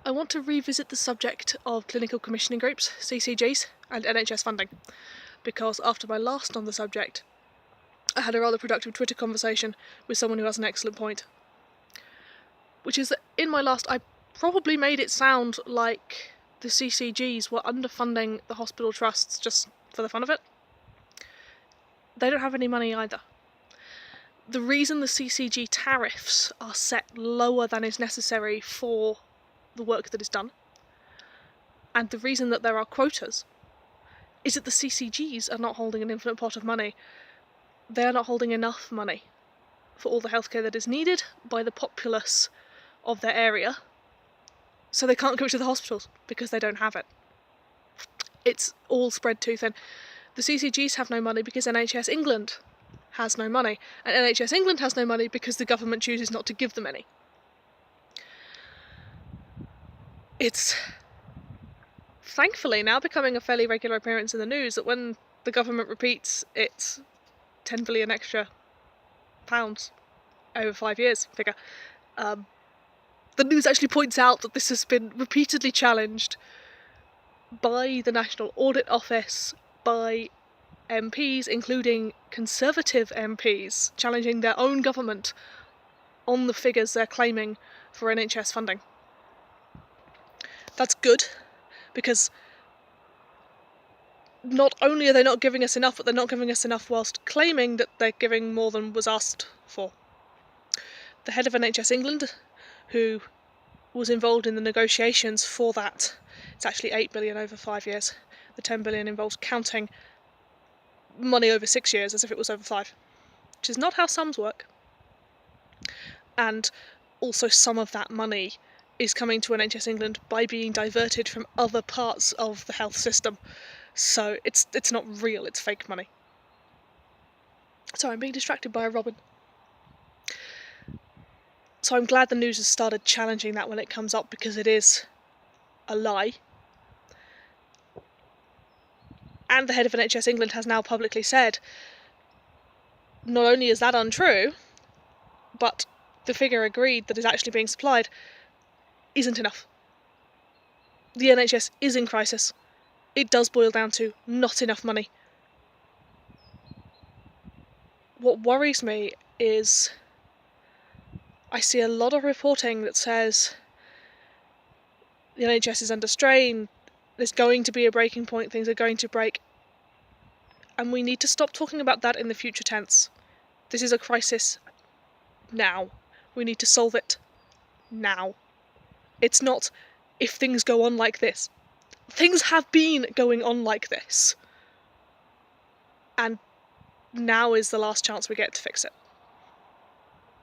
I want to revisit the subject of clinical commissioning groups, CCGs, and NHS funding, because after my last on the subject, I had a rather productive Twitter conversation with someone who has an excellent point. Which is that in my last, I probably made it sound like the CCGs were underfunding the hospital trusts just for the fun of it. They don't have any money either. The reason the CCG tariffs are set lower than is necessary for the work that is done, and the reason that there are quotas, is that the CCGs are not holding an infinite pot of money. They are not holding enough money for all the healthcare that is needed by the populace of their area, so they can't go to the hospitals because they don't have it. It's all spread too thin. The CCGs have no money because NHS England has no money, and NHS England has no money because the government chooses not to give them any. It's thankfully now becoming a fairly regular appearance in the news that when the government repeats its 10 billion extra pounds over 5 years figure, the news actually points out that this has been repeatedly challenged by the National Audit Office, by MPs, including Conservative MPs, challenging their own government on the figures they're claiming for NHS funding. That's good, because not only are they not giving us enough, but they're not giving us enough whilst claiming that they're giving more than was asked for. The head of NHS England, who was involved in the negotiations for that, it's actually 8 billion over 5 years. The 10 billion involves counting money over 6 years as if it was over 5, which is not how sums work. And also some of that money is coming to NHS England by being diverted from other parts of the health system. So it's not real, it's fake money. Sorry, I'm being distracted by a robin. So I'm glad the news has started challenging that when it comes up, because it is a lie. And the head of NHS England has now publicly said, not only is that untrue, but the figure agreed that is actually being supplied isn't enough. The NHS is in crisis. It does boil down to not enough money. What worries me is I see a lot of reporting that says the NHS is under strain, there's going to be a breaking point, things are going to break, and we need to stop talking about that in the future tense. This is a crisis now. We need to solve it now. It's not if things go on like this. Things have been going on like this. And now is the last chance we get to fix it.